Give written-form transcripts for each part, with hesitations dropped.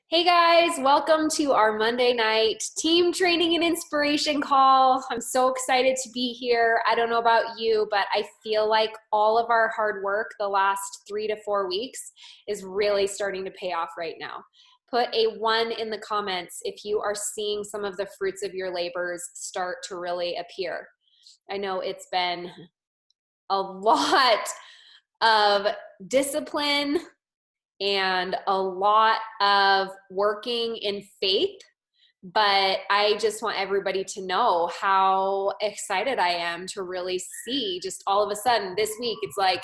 Hey guys, welcome to our Monday night team training and inspiration call. I'm so excited to be here. I don't know about you, but I feel like all of our hard work the last 3 to 4 weeks is really starting to pay off right now. Put a 1 in the comments if you are seeing some of the fruits of your labors start to really appear. I know it's been a lot of discipline and a lot of working in faith, but I just want everybody to know how excited I am to really see just all of a sudden this week. It's like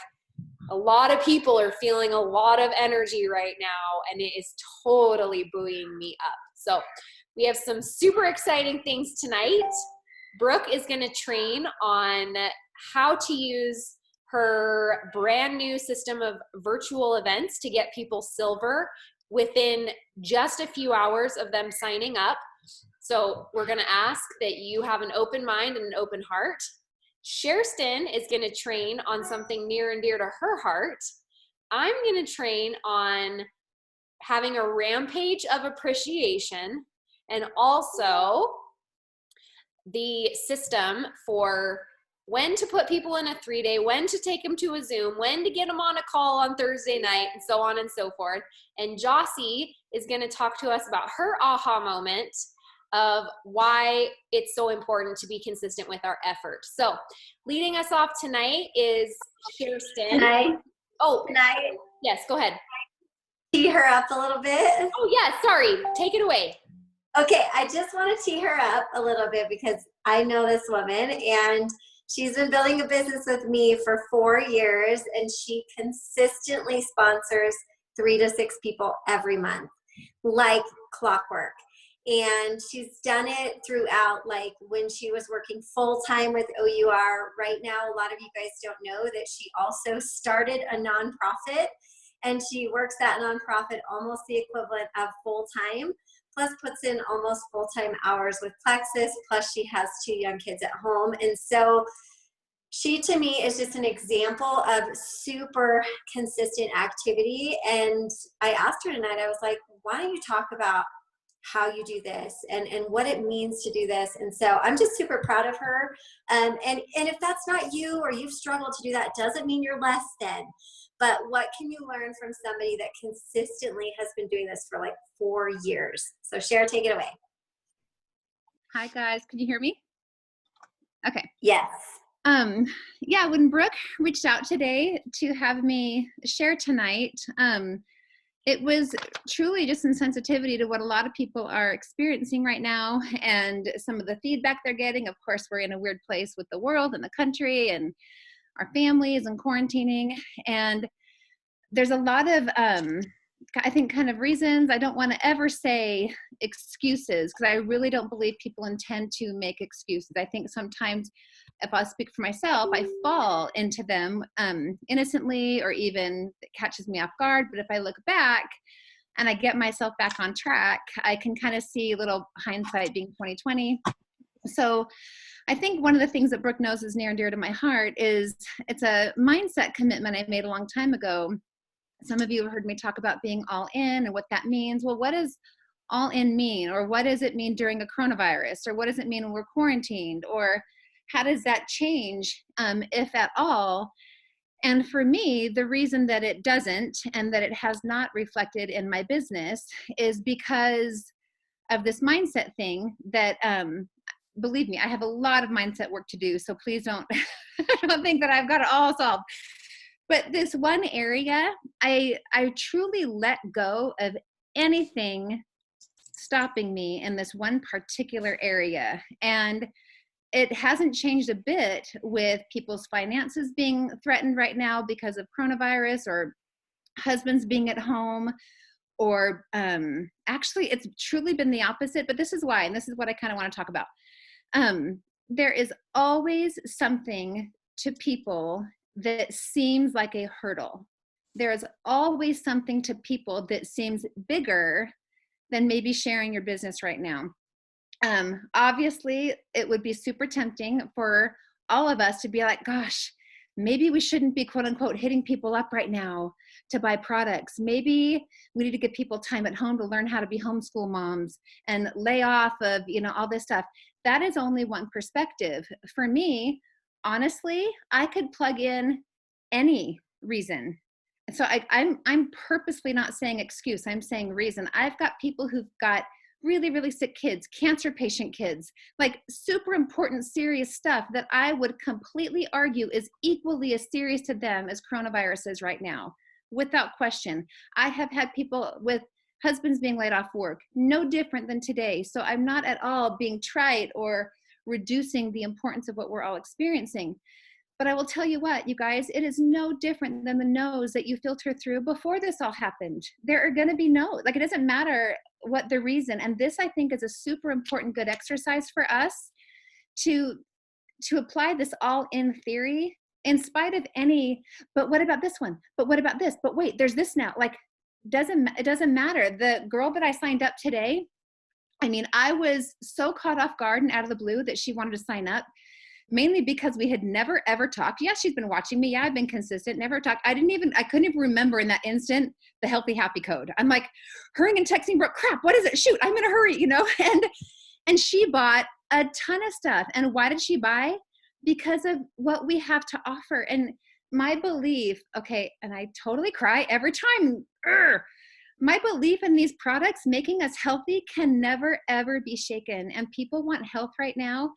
a lot of people are feeling a lot of energy right now, and it is totally buoying me up. So we have some super exciting things tonight. Brooke is going to train on how to use her brand new system of virtual events to get people silver within just a few hours of them signing up. So we're going to ask that you have an open mind and an open heart. Sherston is going to train on something near and dear to her heart. I'm going to train on having a rampage of appreciation, and also the system for when to put people in a 3-day, when to take them to a Zoom, when to get them on a call on Thursday night, and so on and so forth. And Jossie is going to talk to us about her aha moment of why it's so important to be consistent with our effort. So leading us off tonight is Sherston. Can I Yes, go ahead. tee her up a little bit? Oh yeah, sorry. Take it away. Okay, I just want to tee her up a little bit because I know this woman and she's been building a business with me for 4 years, and she consistently sponsors 3 to 6 people every month, like clockwork. And she's done it throughout, like when she was working full-time with OUR. Right now, a lot of you guys don't know that she also started a nonprofit, and she works that nonprofit almost the equivalent of full-time, plus puts in almost full-time hours with Plexus, plus she has 2 young kids at home. And so she, to me, is just an example of super consistent activity. And I asked her tonight, I was like, why don't you talk about how you do this and what it means to do this? And so I'm just super proud of her. And if that's not you, or you've struggled to do that, doesn't mean you're less than. But what can you learn from somebody that consistently has been doing this for like 4 years? So Cher, take it away. Hi guys, can you hear me? Okay. Yes. Yeah, when Brooke reached out today to have me share tonight, it was truly just in sensitivity to what a lot of people are experiencing right now and some of the feedback they're getting. Of course, we're in a weird place with the world and the country and our families and quarantining. And there's a lot of, I think, kind of reasons. I don't want to ever say excuses because I really don't believe people intend to make excuses. I think sometimes, if I speak for myself, I fall into them innocently, or even it catches me off guard. But if I look back and I get myself back on track, I can kind of see a little hindsight being 2020. So I think one of the things that Brooke knows is near and dear to my heart is it's a mindset commitment I made a long time ago. Some of you have heard me talk about being all in and what that means. Well, what does all in mean? Or what does it mean during a coronavirus? Or what does it mean when we're quarantined? Or how does that change, if at all? And for me, the reason that it doesn't and that it has not reflected in my business is because of this mindset thing that, believe me, I have a lot of mindset work to do. So please don't, don't think that I've got it all solved. But this one area, I truly let go of anything stopping me in this one particular area. And it hasn't changed a bit with people's finances being threatened right now because of coronavirus, or husbands being at home, or actually it's truly been the opposite. But this is why, and this is what I kind of want to talk about. There is always something to people that seems like a hurdle. There is always something to people that seems bigger than maybe sharing your business right now. Obviously, it would be super tempting for all of us to be like, gosh, maybe we shouldn't be quote unquote hitting people up right now to buy products. Maybe we need to give people time at home to learn how to be homeschool moms and lay off of, all this stuff. That is only one perspective. For me, honestly, I could plug in any reason. So I'm purposely not saying excuse. I'm saying reason. I've got people who've got really, really sick kids, cancer patient kids, like super important, serious stuff that I would completely argue is equally as serious to them as coronavirus is right now, without question. I have had people with husbands being laid off work, no different than today. So I'm not at all being trite or reducing the importance of what we're all experiencing. But I will tell you what, you guys, it is no different than the no's that you filter through before this all happened. There are going to be no's. Like, it doesn't matter what the reason. And this, I think, is a super important, good exercise for us to apply this all in theory, in spite of any, but what about this one? But what about this? But wait, there's this now. Like, it doesn't matter. The girl that I signed up today, I mean, I was so caught off guard and out of the blue that she wanted to sign up. Mainly because we had never, ever talked. Yeah, she's been watching me. Yeah, I've been consistent, never talked. I couldn't even remember in that instant the healthy, happy code. I'm like hurrying and texting Brooke, crap, what is it? Shoot, I'm in a hurry, And she bought a ton of stuff. And why did she buy? Because of what we have to offer. And my belief, okay, and I totally cry every time. My belief in these products making us healthy can never, ever be shaken. And people want health right now.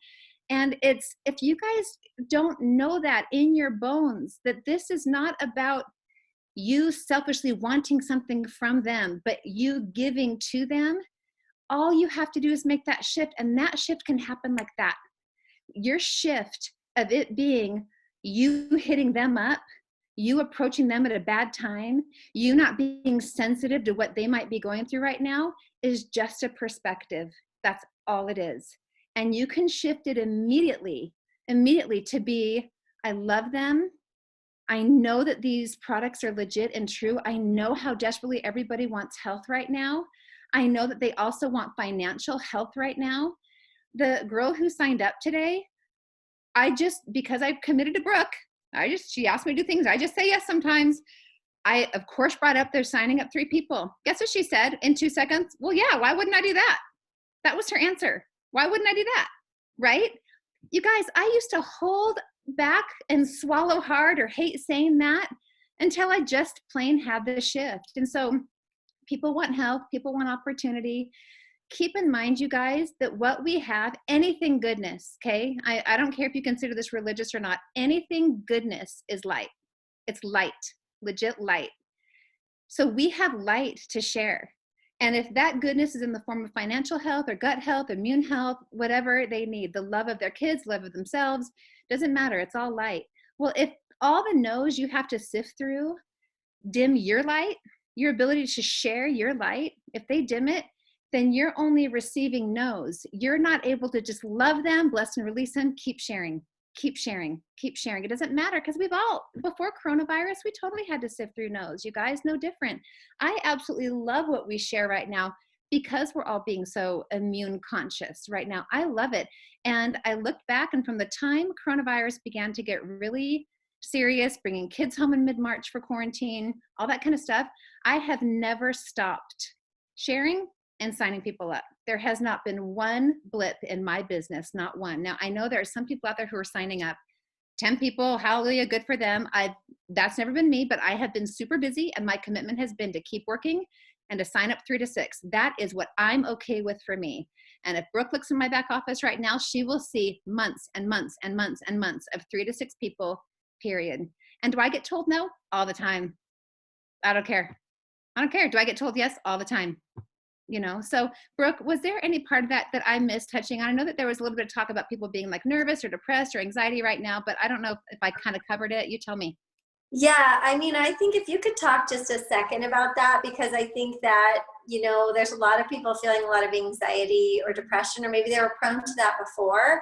And if you guys don't know that in your bones, that this is not about you selfishly wanting something from them, but you giving to them, all you have to do is make that shift. And that shift can happen like that. Your shift of it being you hitting them up, you approaching them at a bad time, you not being sensitive to what they might be going through right now, is just a perspective. That's all it is. And you can shift it immediately to be, I love them. I know that these products are legit and true. I know how desperately everybody wants health right now. I know that they also want financial health right now. The girl who signed up today, because I've committed to Brooke, she asked me to do things. I just say yes sometimes. I, of course, brought up they're signing up 3 people. Guess what she said in 2 seconds? Well, yeah, why wouldn't I do that? That was her answer. Why wouldn't I do that? Right? You guys, I used to hold back and swallow hard or hate saying that until I just plain had the shift. And so people want health, people want opportunity. Keep in mind, you guys, that what we have, anything goodness, okay? I don't care if you consider this religious or not, anything goodness is light. It's light, legit light. So we have light to share. And if that goodness is in the form of financial health or gut health, immune health, whatever they need, the love of their kids, love of themselves, doesn't matter. It's all light. Well, if all the no's you have to sift through dim your light, your ability to share your light, if they dim it, then you're only receiving no's. You're not able to just love them, bless and release them, keep sharing. Keep sharing, keep sharing. It doesn't matter because we've all, before coronavirus, we totally had to sift through no's. You guys, no different. I absolutely love what we share right now because we're all being so immune conscious right now. I love it. And I looked back, and from the time coronavirus began to get really serious, bringing kids home in mid-March for quarantine, all that kind of stuff, I have never stopped sharing and signing people up. There has not been one blip in my business, not one. Now, I know there are some people out there who are signing up, 10 people, hallelujah, good for them. That's never been me, but I have been super busy, and my commitment has been to keep working and to sign up 3 to 6. That is what I'm okay with for me. And if Brooke looks in my back office right now, she will see months and months and months and months of 3 to 6 people, period. And do I get told no? All the time. I don't care. I don't care. Do I get told yes? All the time. So Brooke, was there any part of that I missed touching on? I know that there was a little bit of talk about people being like nervous or depressed or anxiety right now, but I don't know if I kind of covered it. You tell me. Yeah, I mean, I think if you could talk just a second about that, because I think that, there's a lot of people feeling a lot of anxiety or depression, or maybe they were prone to that before,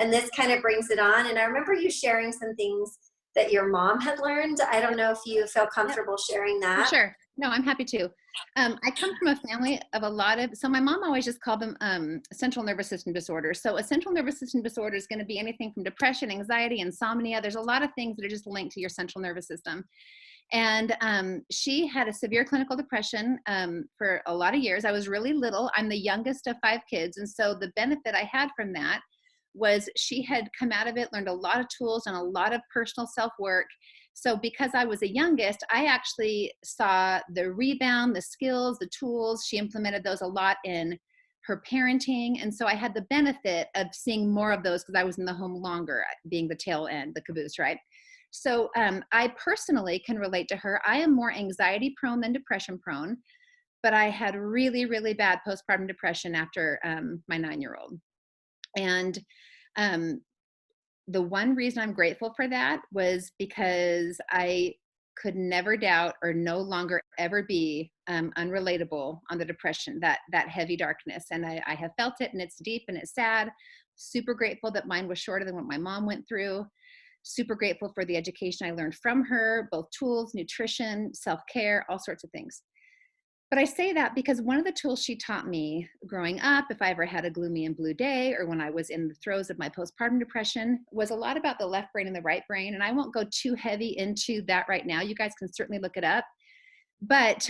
and this kind of brings it on. And I remember you sharing some things that your mom had learned. I don't know if you feel comfortable sharing that. Sure. No, I'm happy to. I come from a family of a lot of, so my mom always just called them central nervous system disorders. So a central nervous system disorder is going to be anything from depression, anxiety, insomnia. There's a lot of things that are just linked to your central nervous system. And she had a severe clinical depression for a lot of years. I was really little. I'm the youngest of 5 kids. And so the benefit I had from that was she had come out of it, learned a lot of tools and a lot of personal self-work. So because I was the youngest, I actually saw the rebound, the skills, the tools. She implemented those a lot in her parenting. And so I had the benefit of seeing more of those because I was in the home longer, being the tail end, the caboose, right? So I personally can relate to her. I am more anxiety prone than depression prone, but I had really, really bad postpartum depression after my 9-year-old. And the one reason I'm grateful for that was because I could never doubt or no longer ever be unrelatable on the depression, that heavy darkness. And I have felt it, and it's deep and it's sad. Super grateful that mine was shorter than what my mom went through. Super grateful for the education I learned from her, both tools, nutrition, self-care, all sorts of things. But I say that because one of the tools she taught me growing up, if I ever had a gloomy and blue day, or when I was in the throes of my postpartum depression, was a lot about the left brain and the right brain. And I won't go too heavy into that right now. You guys can certainly look it up. But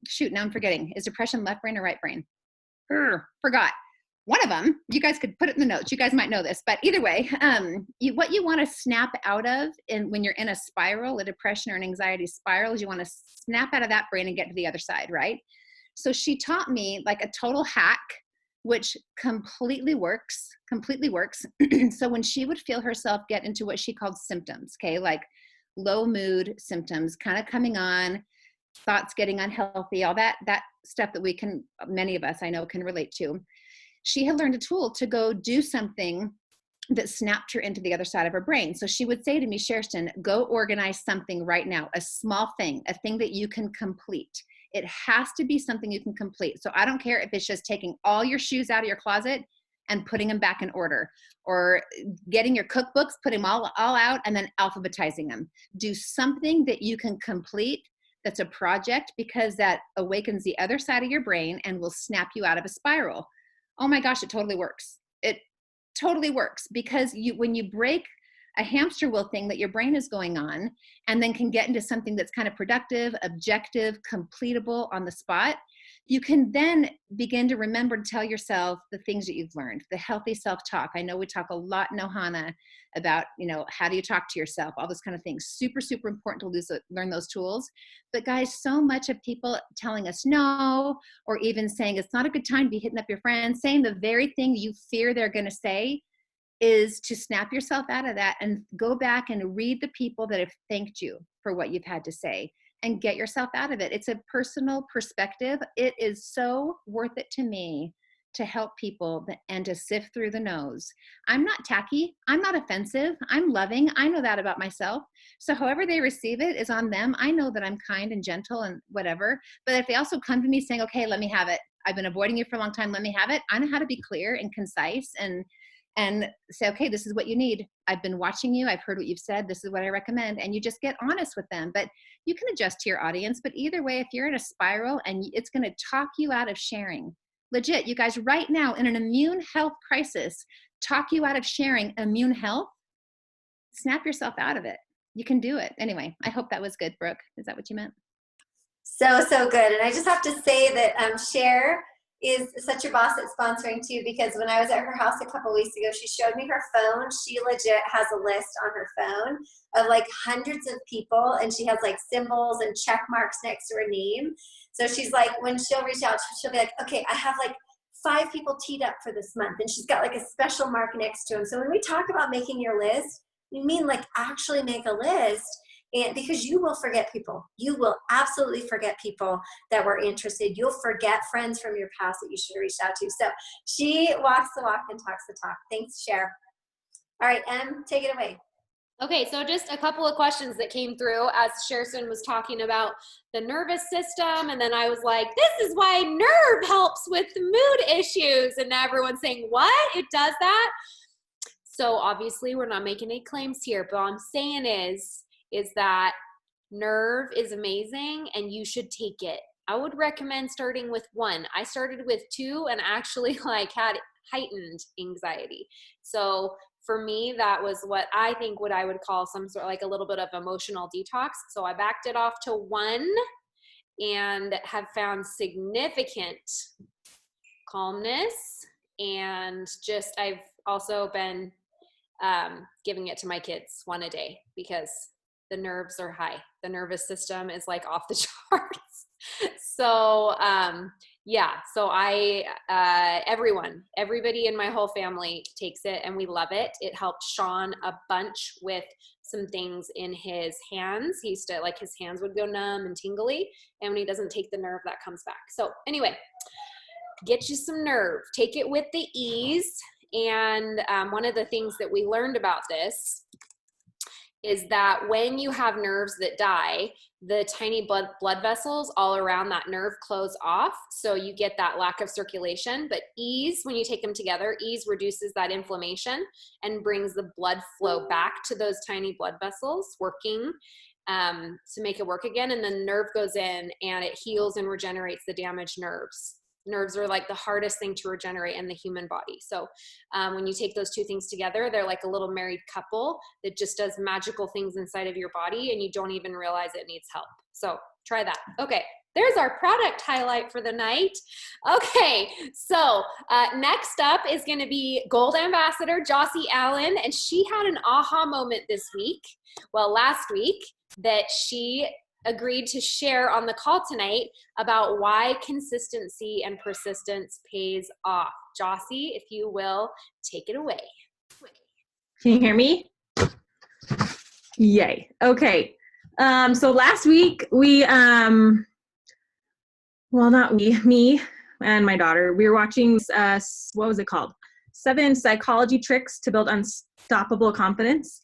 shoot, now I'm forgetting. Is depression left brain or right brain? Forgot. One of them. You guys could put it in the notes. You guys might know this. But either way, what you want to snap out of when you're in a spiral, a depression or an anxiety spiral, is you want to snap out of that brain and get to the other side, right? So she taught me like a total hack, which completely works. So when she would feel herself get into what she called symptoms, okay, like low mood symptoms kind of coming on, thoughts getting unhealthy, all that stuff that many of us I know can relate to. She had learned a tool to go do something that snapped her into the other side of her brain. So she would say to me, Sherston, go organize something right now, a small thing, a thing that you can complete. It has to be something you can complete. So I don't care if it's just taking all your shoes out of your closet and putting them back in order, or getting your cookbooks, putting them all out and then alphabetizing them. Do something that you can complete that's a project, because that awakens the other side of your brain and will snap you out of a spiral. Oh my gosh, it totally works. It totally works, because when you break a hamster wheel thing that your brain is going on and then can get into something that's kind of productive, objective, completable on the spot, you can then begin to remember to tell yourself the things that you've learned, the healthy self-talk. I know we talk a lot in Ohana about, how do you talk to yourself, all those kind of things. Super, super important to learn those tools. But guys, so much of people telling us no, or even saying it's not a good time to be hitting up your friends, saying the very thing you fear they're going to say, is to snap yourself out of that and go back and read the people that have thanked you for what you've had to say and get yourself out of it. It's a personal perspective. It is so worth it to me to help people and to sift through the no's. I'm not tacky. I'm not offensive. I'm loving. I know that about myself. So however they receive it is on them. I know that I'm kind and gentle and whatever. But if they also come to me saying, okay, let me have it. I've been avoiding you for a long time. Let me have it. I know how to be clear and concise and say, okay, this is what you need. I've been watching you. I've heard what you've said. This is what I recommend. And you just get honest with them. But you can adjust to your audience. But either way, if you're in a spiral and it's going to talk you out of sharing, legit, you guys, right now in an immune health crisis, talk you out of sharing immune health, snap yourself out of it. You can do it. Anyway, I hope that was good, Brooke. Is that what you meant? So good. And I just have to say that Cher is such a boss at sponsoring too, because when I was at her house a couple weeks ago, she showed me her phone. She legit has a list on her phone of like hundreds of people, and she has like symbols and check marks next to her name. So she's like, when she'll reach out, she'll be like, okay, I have like 5 people teed up for this month, and she's got like a special mark next to them. So when we talk about making your list, we mean like actually make a list. And because you will forget people. You will absolutely forget people that were interested. You'll forget friends from your past that you should have reached out to. So she walks the walk and talks the talk. Thanks, Cher. All right, Em, take it away. Okay, so just a couple of questions that came through as Sherston was talking about the nervous system. And then I was like, this is why Nerve helps with mood issues. And now everyone's saying, what? It does that? So obviously we're not making any claims here, but all I'm saying is that Nerve is amazing and you should take it. I would recommend starting with 1. I started with 2 and actually like had heightened anxiety. So for me, that was what I think what I would call some sort of like a little bit of emotional detox. So I backed it off to 1 and have found significant calmness. And just I've also been giving it to my kids 1 a day because the nerves are high. The nervous system is like off the charts. So yeah, so everybody in my whole family takes it and we love it. It helped Sean a bunch with some things in his hands. He used to like his hands would go numb and tingly, and when he doesn't take the nerve, that comes back. So anyway, get you some nerve, take it with the ease. And one of the things that we learned about this is that when you have nerves that die, the tiny blood vessels all around that nerve close off. So you get that lack of circulation. But ease, when you take them together, ease reduces that inflammation and brings the blood flow back to those tiny blood vessels working to make it work again. And then nerve goes in and it heals and regenerates the damaged nerves. Nerves are like the hardest thing to regenerate in the human body. So when you take those 2 things together, they're like a little married couple that just does magical things inside of your body and you don't even realize it needs help. So try that. Okay, there's our product highlight for the night. Okay, so next up is going to be Gold Ambassador Jossie Allen, and she had an aha moment this week, last week, that she agreed to share on the call tonight about why consistency and persistence pays off. Jossie, if you will, take it away. Can you hear me? Yay. Okay. So last week me and my daughter, we were watching, what was it called? 7 Psychology Tricks to Build Unstoppable Confidence.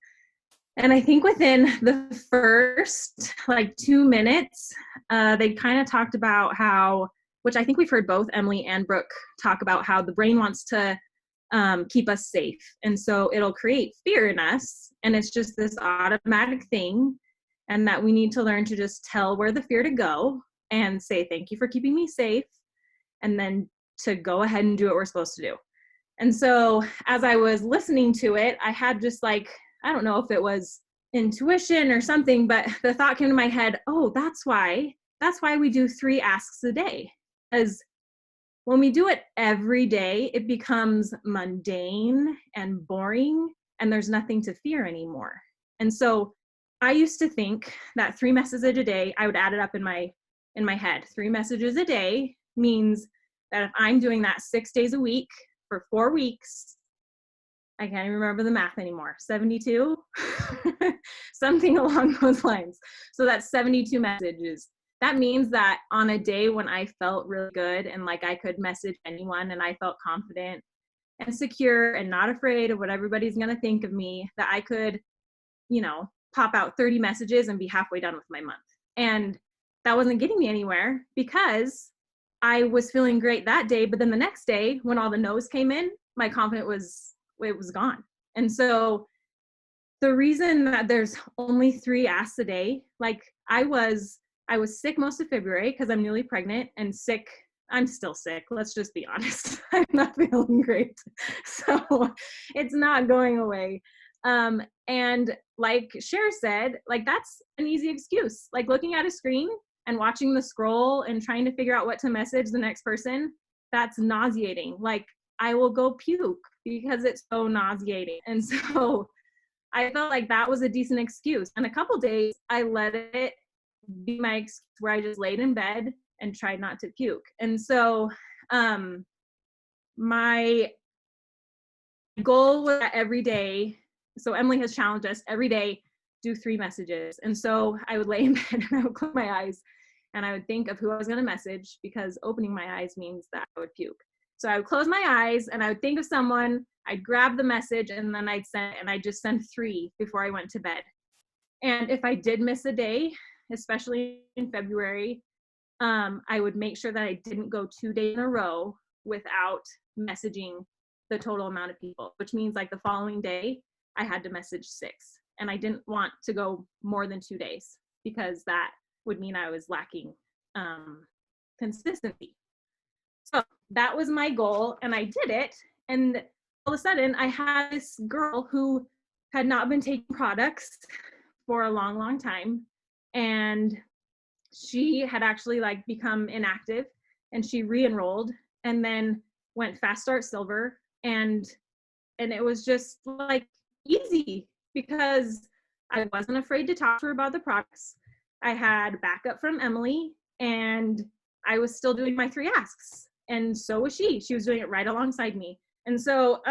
And I think within the first 2 minutes, they kind of talked about how, which I think we've heard both Emily and Brooke talk about, how the brain wants to keep us safe. And so it'll create fear in us. And it's just this automatic thing. And that we need to learn to just tell where the fear to go and say, thank you for keeping me safe. And then to go ahead and do what we're supposed to do. And so as I was listening to it, I had just I don't know if it was intuition or something, but the thought came to my head, oh, that's why we do 3 asks a day. Because when we do it every day, it becomes mundane and boring, and there's nothing to fear anymore. And so I used to think that 3 messages a day, I would add it up in my head. 3 messages a day means that if I'm doing that 6 days a week for 4 weeks, I can't even remember the math anymore, 72? Something along those lines. So that's 72 messages. That means that on a day when I felt really good and I could message anyone and I felt confident and secure and not afraid of what everybody's going to think of me, that I could, pop out 30 messages and be halfway done with my month. And that wasn't getting me anywhere because I was feeling great that day. But then the next day when all the no's came in, my confidence was gone. And so the reason that there's only 3 asks a day, I was sick most of February because I'm newly pregnant and sick. I'm still sick. Let's just be honest. I'm not feeling great. So it's not going away. And like Cher said, that's an easy excuse. Looking at a screen and watching the scroll and trying to figure out what to message the next person, that's nauseating. I will go puke because it's so nauseating. And so I felt like that was a decent excuse. And a couple days I let it be my excuse where I just laid in bed and tried not to puke. And so my goal was that every day, so Emily has challenged us every day, do 3 messages. And so I would lay in bed and I would close my eyes and I would think of who I was going to message, because opening my eyes means that I would puke. So I would close my eyes and I would think of someone, I'd grab the message and then I'd just send 3 before I went to bed. And if I did miss a day, especially in February, I would make sure that I didn't go 2 days in a row without messaging the total amount of people, which means the following day I had to message 6, and I didn't want to go more than 2 days. because that would mean I was lacking consistency. So that was my goal, and I did it. And all of a sudden, I had this girl who had not been taking products for a long, long time. And she had actually like become inactive, and she re-enrolled and then went fast start silver. And it was just like easy because I wasn't afraid to talk to her about the products. I had backup from Emily, and I was still doing my 3 asks. And so was she. She was doing it right alongside me. And so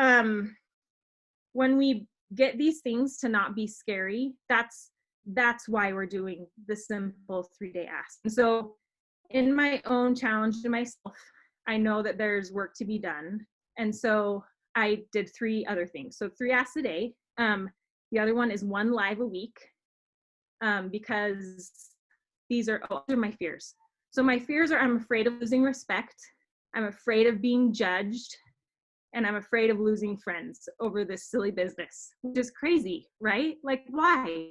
when we get these things to not be scary, that's why we're doing the simple 3-day ask. And so in my own challenge to myself, I know that there's work to be done. And so I did 3 other things. So 3 asks a day. The other one is 1 live a week, because these are my fears. So my fears are, I'm afraid of losing respect. I'm afraid of being judged, and I'm afraid of losing friends over this silly business, which is crazy, right? Like, why?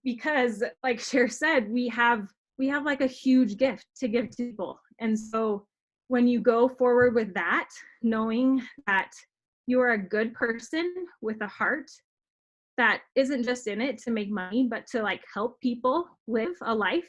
Because like Cher said, we have like a huge gift to give to people. And so when you go forward with that, knowing that you are a good person with a heart that isn't just in it to make money, but to like help people live a life,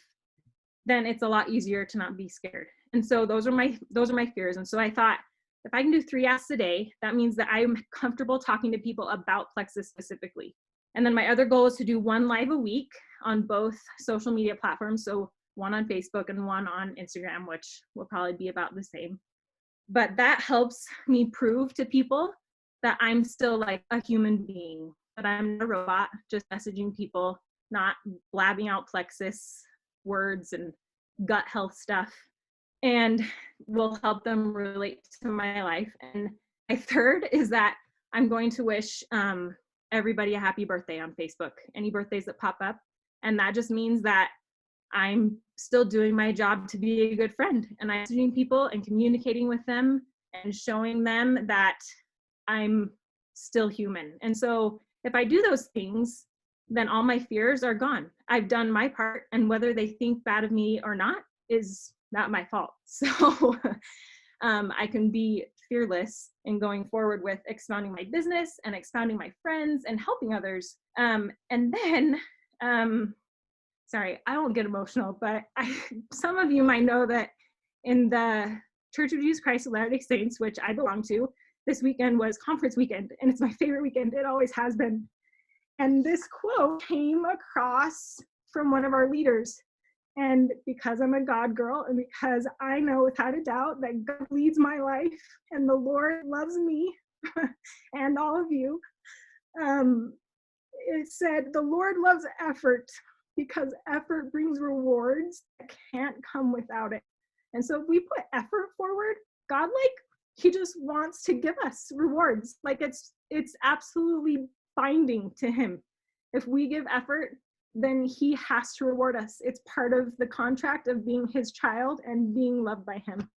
then it's a lot easier to not be scared. And so those are my fears. And so I thought, if I can do 3 asks a day, that means that I'm comfortable talking to people about plexus specifically. And then my other goal is to do 1 live a week on both social media platforms. So 1 on Facebook and 1 on Instagram, which will probably be about the same. But that helps me prove to people that I'm still like a human being, that I'm not a robot just messaging people, not blabbing out plexus words and gut health stuff, and will help them relate to my life. And my third is that I'm going to wish everybody a happy birthday on Facebook, any birthdays that pop up. And that just means that I'm still doing my job to be a good friend, and I'm messaging people and communicating with them and showing them that I'm still human. And so if I do those things, then all my fears are gone. I've done my part, and whether they think bad of me or not is not my fault. So I can be fearless in going forward with expounding my business and expounding my friends and helping others. And then, sorry, I don't get emotional, but some of you might know that in the Church of Jesus Christ of Latter-day Saints, which I belong to, this weekend was conference weekend, and it's my favorite weekend. It always has been. And this quote came across from one of our leaders. And because I'm a God girl, and because I know without a doubt that God leads my life and the Lord loves me and all of you, it said, the Lord loves effort because effort brings rewards that can't come without it. And so if we put effort forward, God, like, he just wants to give us rewards. Like it's absolutely binding to him. If we give effort, then he has to reward us. It's part of the contract of being his child and being loved by him.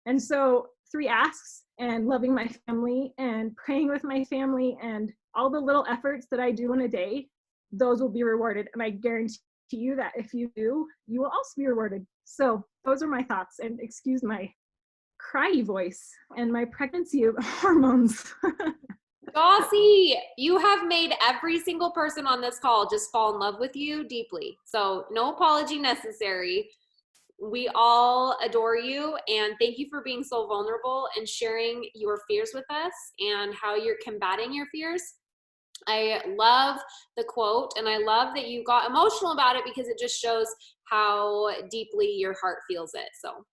And so 3 asks and loving my family and praying with my family and all the little efforts that I do in a day, those will be rewarded. And I guarantee you that if you do, you will also be rewarded. So those are my thoughts, and excuse my cryy voice and my pregnancy hormones. Gauzy, you have made every single person on this call just fall in love with you deeply. So no apology necessary. We all adore you, and thank you for being so vulnerable and sharing your fears with us and how you're combating your fears. I love the quote, and I love that you got emotional about it because it just shows how deeply your heart feels it. So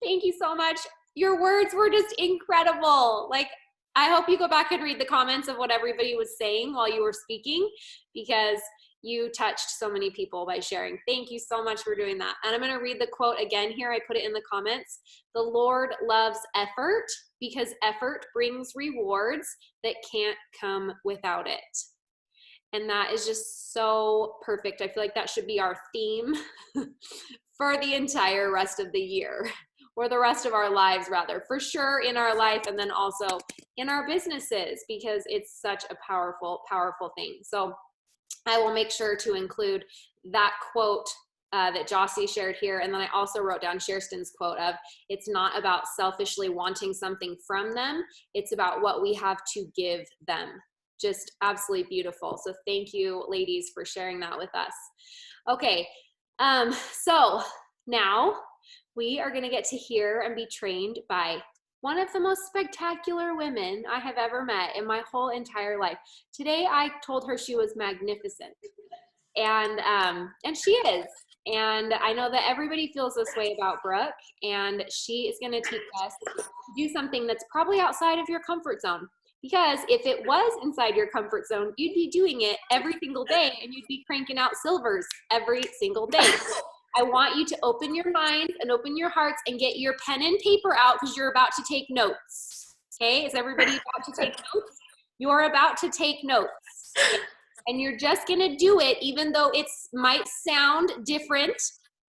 thank you so much. Your words were just incredible. Like, I hope you go back and read the comments of what everybody was saying while you were speaking, because you touched so many people by sharing. Thank you so much for doing that. And I'm going to read the quote again here. I put it in the comments. The Lord loves effort because effort brings rewards that can't come without it. And that is just so perfect. I feel like that should be our theme for the entire rest of the year, or the rest of our lives rather, for sure in our life, and then also in our businesses, because it's such a powerful, powerful thing. So I will make sure to include that quote that Jossie shared here. And then I also wrote down Sherston's quote of, it's not about selfishly wanting something from them. It's about what we have to give them. Just absolutely beautiful. So thank you, ladies, for sharing that with us. Okay, so now we are gonna get to hear and be trained by one of the most spectacular women I have ever met in my whole entire life. Today, I told her she was magnificent, and she is. And I know that everybody feels this way about Brooke, and she is going to take us to do something that's probably outside of your comfort zone. Because if it was inside your comfort zone, you'd be doing it every single day, and you'd be cranking out silvers every single day. I want you to open your minds and open your hearts and get your pen and paper out, because you're about to take notes. Okay, is everybody about to take notes? You're about to take notes. Okay? And you're just gonna do it even though it might sound different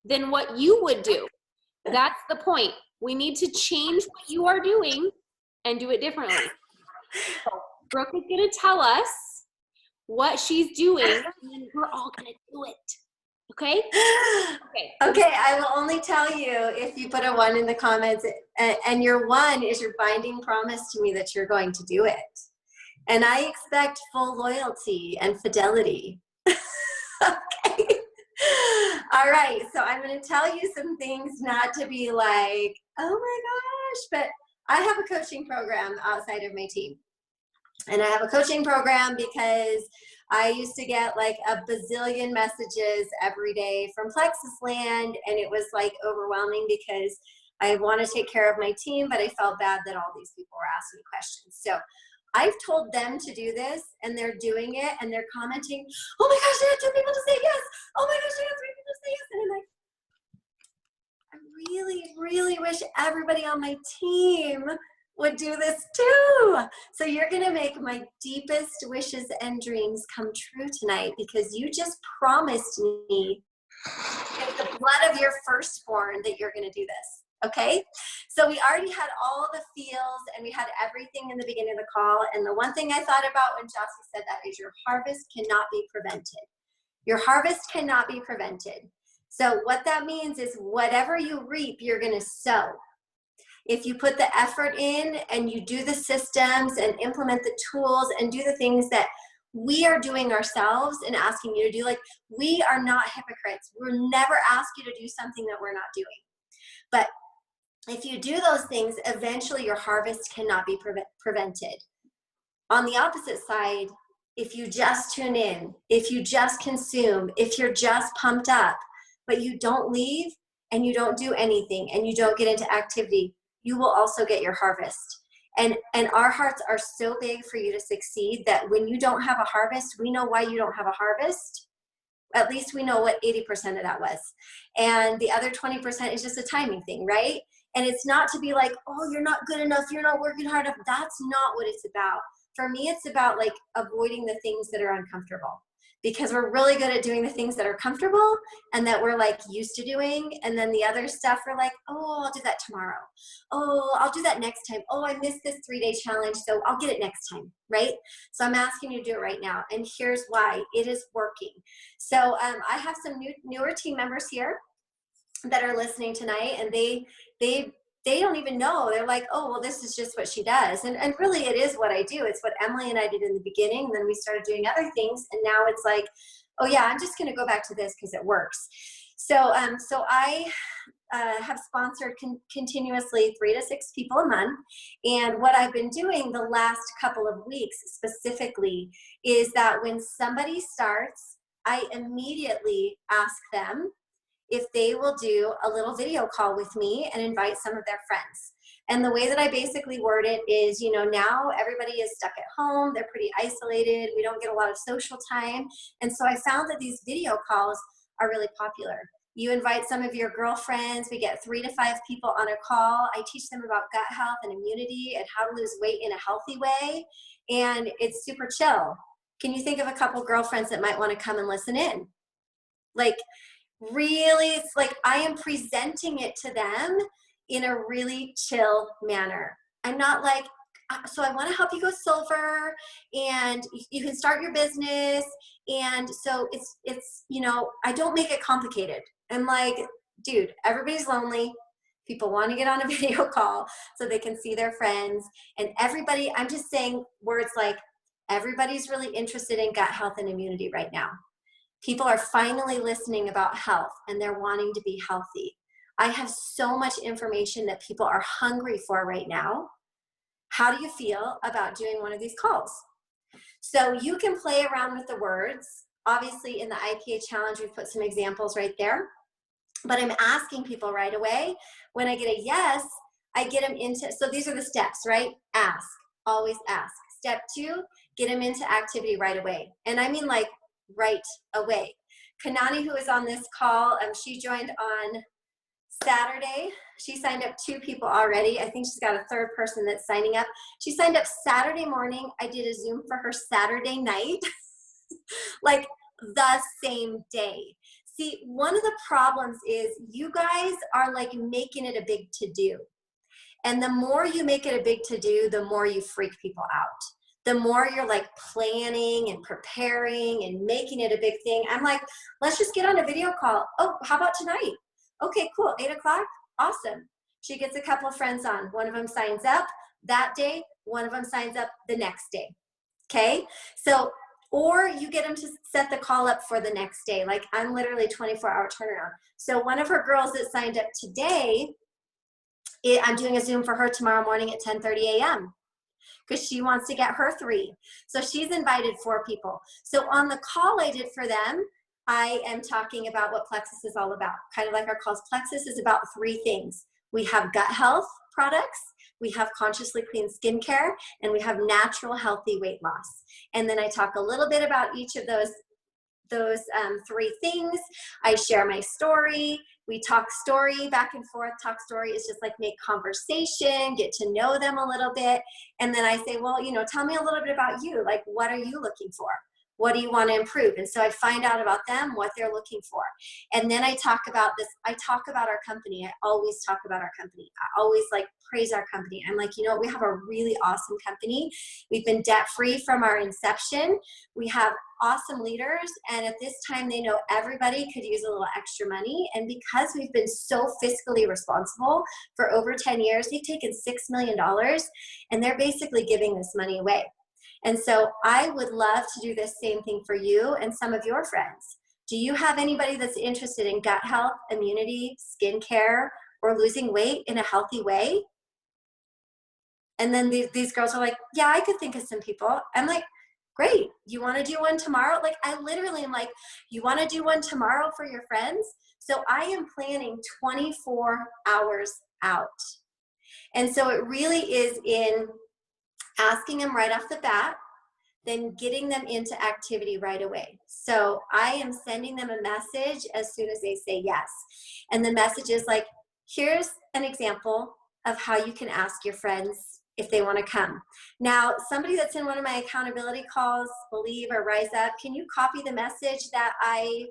than what you would do. That's the point. We need to change what you are doing and do it differently. So Brooke is gonna tell us what she's doing, and then we're all gonna do it. Okay? Okay, I will only tell you if you put a 1 in the comments, and your 1 is your binding promise to me that you're going to do it. And I expect full loyalty and fidelity. Okay. All right, so I'm going to tell you some things, not to be like, oh my gosh, but I have a coaching program outside of my team. And I have a coaching program because I used to get like a bazillion messages every day from Plexus Land, and it was like overwhelming because I want to take care of my team, but I felt bad that all these people were asking questions. So I've told them to do this, and they're doing it, and they're commenting, oh my gosh, I had 2 people to say yes. Oh my gosh, I had 3 people to say yes. And I'm like, I really, really wish everybody on my team would do this too. So you're gonna make my deepest wishes and dreams come true tonight, because you just promised me with the blood of your firstborn that you're gonna do this. Okay, so we already had all the feels, and we had everything in the beginning of the call. And the one thing I thought about when Jossie said that is your harvest cannot be prevented. Your harvest cannot be prevented. So what that means is whatever you reap, you're going to sow. If you put the effort in and you do the systems and implement the tools and do the things that we are doing ourselves and asking you to do, like, we are not hypocrites. We'll never ask you to do something that we're not doing. But if you do those things, eventually your harvest cannot be prevented. On the opposite side, if you just tune in, if you just consume, if you're just pumped up, but you don't leave and you don't do anything and you don't get into activity, you will also get your harvest. And our hearts are so big for you to succeed that when you don't have a harvest, we know why you don't have a harvest. At least we know what 80% of that was. And the other 20% is just a timing thing, right? And it's not to be like, oh, you're not good enough, you're not working hard enough. That's not what it's about. For me, it's about like avoiding the things that are uncomfortable, because we're really good at doing the things that are comfortable and that we're like used to doing. And then the other stuff, we're like, oh, I'll do that tomorrow. Oh, I'll do that next time. Oh, I missed this 3-day challenge, so I'll get it next time, right? So I'm asking you to do it right now. And here's why. It is working. So I have some newer team members here that are listening tonight, and they don't even know. They're like, oh, well, this is just what she does. And really it is what I do. It's what Emily and I did in the beginning. And then we started doing other things. And now it's like, oh yeah, I'm just going to go back to this because it works. So I have sponsored continuously 3 to 6 people a month. And what I've been doing the last couple of weeks specifically is that when somebody starts, I immediately ask them if they will do a little video call with me and invite some of their friends. And the way that I basically word it is, you know, now everybody is stuck at home. They're pretty isolated. We don't get a lot of social time. And so I found that these video calls are really popular. You invite some of your girlfriends. We get 3 to 5 people on a call. I teach them about gut health and immunity and how to lose weight in a healthy way. And it's super chill. Can you think of a couple girlfriends that might want to come and listen in? Like, really, it's like I am presenting it to them in a really chill manner. I'm not like, so I want to help you go silver, and you can start your business. And so it's, you know, I don't make it complicated. I'm like, dude, everybody's lonely. People want to get on a video call so they can see their friends, and everybody, I'm just saying words like, everybody's really interested in gut health and immunity right now. People are finally listening about health, and they're wanting to be healthy. I have so much information that people are hungry for right now. How do you feel about doing one of these calls? So you can play around with the words. Obviously in the IPA challenge, we've put some examples right there, but I'm asking people right away. When I get a yes, I get them into, so these are the steps, right? Ask, always ask. Step 2, get them into activity right away. And I mean like right away. Kanani, who is on this call, she joined on Saturday. She signed up 2 people already. I think she's got a 3rd person that's signing up. She signed up Saturday morning. I did a Zoom for her Saturday night, like the same day. See, one of the problems is you guys are like making it a big to-do. And the more you make it a big to-do, the more you freak people out. The more you're like planning and preparing and making it a big thing. I'm like, let's just get on a video call. Oh, how about tonight? Okay, cool, 8 o'clock, awesome. She gets a couple of friends on. One of them signs up that day, one of them signs up the next day, okay? So, or you get them to set the call up for the next day. Like I'm literally 24-hour turnaround. So one of her girls that signed up today, I'm doing a Zoom for her tomorrow morning at 10:30 a.m. because she wants to get her 3. So she's invited 4 people. So on the call I did for them, I am talking about what Plexus is all about. Kind of like our calls, Plexus is about 3 things. We have gut health products, we have consciously clean skincare, and we have natural healthy weight loss. And then I talk a little bit about each of those 3 things. I share my story. We talk story back and forth. Talk story is just like make conversation, get to know them a little bit. And then I say, well, you know, tell me a little bit about you. Like, what are you looking for? What do you want to improve? And so I find out about them, what they're looking for. And then I talk about this. I talk about our company. I always talk about our company. I always like praise our company. I'm like, you know, we have a really awesome company. We've been debt free from our inception. We have awesome leaders. And at this time, they know everybody could use a little extra money. And because we've been so fiscally responsible for over 10 years, they've taken $6 million and they're basically giving this money away. And so I would love to do this same thing for you and some of your friends. Do you have anybody that's interested in gut health, immunity, skincare, or losing weight in a healthy way? And then these girls are like, yeah, I could think of some people. I'm like, great. You want to do one tomorrow? Like, I literally am like, you want to do one tomorrow for your friends? So I am planning 24 hours out. And so it really is in asking them right off the bat, then getting them into activity right away. So I am sending them a message as soon as they say yes. And the message is like, here's an example of how you can ask your friends if they want to come. Now, somebody that's in one of my accountability calls, Believe or Rise Up, can you copy the message that I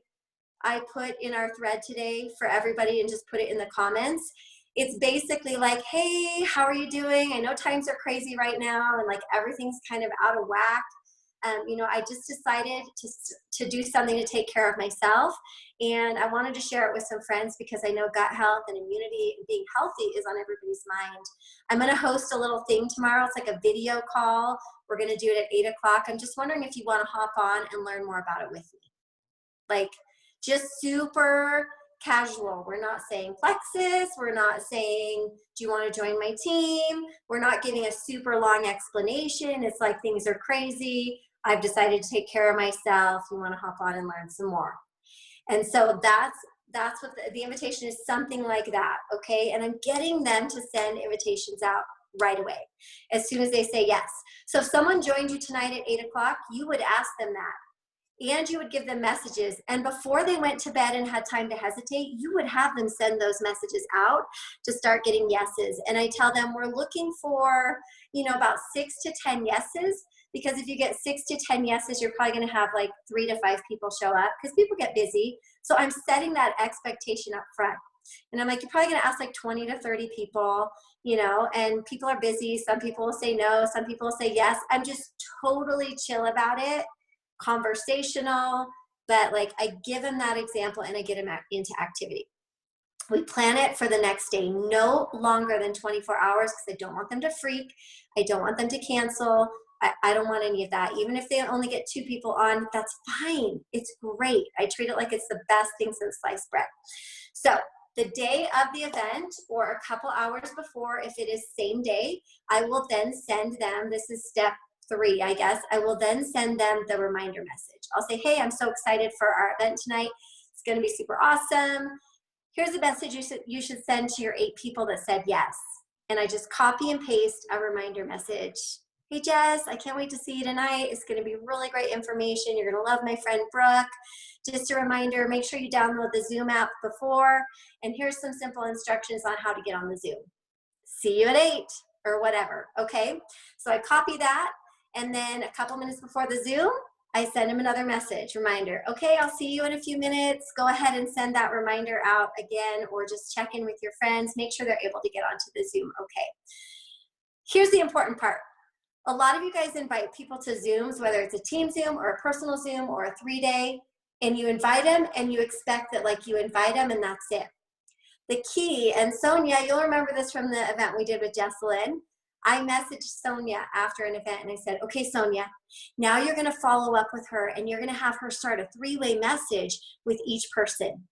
put in our thread today for everybody and just put it in the comments? It's basically like, hey, how are you doing? I know times are crazy right now and like everything's kind of out of whack. You know, I just decided to do something to take care of myself. And I wanted to share it with some friends because I know gut health and immunity and being healthy is on everybody's mind. I'm going to host a little thing tomorrow. It's like a video call. We're going to do it at 8 o'clock. I'm just wondering if you want to hop on and learn more about it with me. Like just super casual. We're not saying Plexus. We're not saying, do you want to join my team? We're not giving a super long explanation. It's like things are crazy. I've decided to take care of myself. You want to hop on and learn some more. And so that's what the invitation is, something like that, okay? And I'm getting them to send invitations out right away as soon as they say yes. So if someone joined you tonight at 8 o'clock, you would ask them that. And you would give them messages. And before they went to bed and had time to hesitate, you would have them send those messages out to start getting yeses. And I tell them we're looking for, you know, about 6 to 10 yeses, because if you get 6 to 10 yeses, you're probably going to have like 3 to 5 people show up because people get busy. So I'm setting that expectation up front. And I'm like, you're probably going to ask like 20 to 30 people, you know, and people are busy. Some people will say no. Some people will say yes. I'm just totally chill about it, conversational, but like I give them that example and I get them into activity. We plan it for the next day, no longer than 24 hours because I don't want them to freak. I don't want them to cancel. I don't want any of that. Even if they only get 2 people on, that's fine. It's great. I treat it like it's the best thing since sliced bread. So the day of the event or a couple hours before, if it is same day, I will then send them, this is step 3, I guess. I will then send them the reminder message. I'll say, hey, I'm so excited for our event tonight. It's going to be super awesome. Here's a message you should send to your 8 people that said yes. And I just copy and paste a reminder message. Hey, Jess, I can't wait to see you tonight. It's going to be really great information. You're going to love my friend Brooke. Just a reminder, make sure you download the Zoom app before. And here's some simple instructions on how to get on the Zoom. See you at 8 or whatever, okay? So I copy that. And then a couple minutes before the Zoom, I send them another message, reminder. Okay, I'll see you in a few minutes. Go ahead and send that reminder out again, or just check in with your friends. Make sure they're able to get onto the Zoom, okay? Here's the important part. A lot of you guys invite people to Zooms, whether it's a team Zoom or a personal Zoom or a 3-day, and you invite them and you expect that like you invite them and that's it. The key, and Sonia, you'll remember this from the event we did with Jesselyn. I messaged Sonia after an event and I said, okay, Sonia, now you're going to follow up with her and you're going to have her start a 3-way message with each person.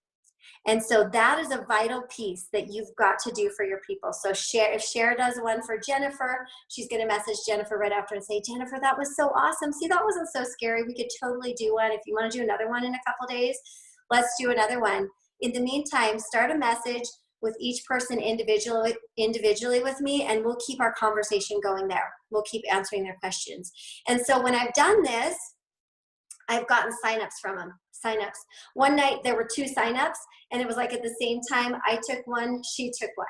And so that is a vital piece that you've got to do for your people. So if Cher does one for Jennifer, she's going to message Jennifer right after and say, Jennifer, that was so awesome. See, that wasn't so scary. We could totally do one. If you want to do another one in a couple days, let's do another one. In the meantime, start a message with each person individually with me, and we'll keep our conversation going there. We'll keep answering their questions. And so when I've done this, I've gotten signups from them. Signups. One night there were 2 signups, and it was like at the same time I took one, she took one.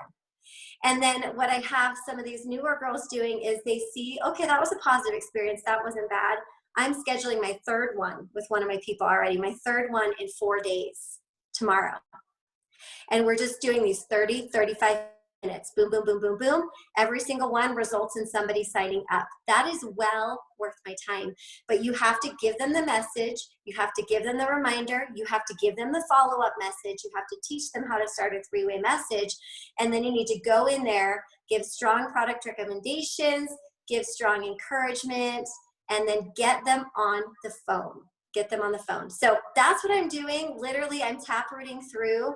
And then what I have some of these newer girls doing is they see, okay, that was a positive experience. That wasn't bad. I'm scheduling my 3rd one with one of my people already. My 3rd one in 4 days tomorrow. And we're just doing these 30, 35 minutes. Boom, boom, boom, boom, boom. Every single one results in somebody signing up. That is well worth my time. But you have to give them the message. You have to give them the reminder. You have to give them the follow-up message. You have to teach them how to start a 3-way message. And then you need to go in there, give strong product recommendations, give strong encouragement, and then get them on the phone. Get them on the phone. So that's what I'm doing. Literally, I'm taprooting through.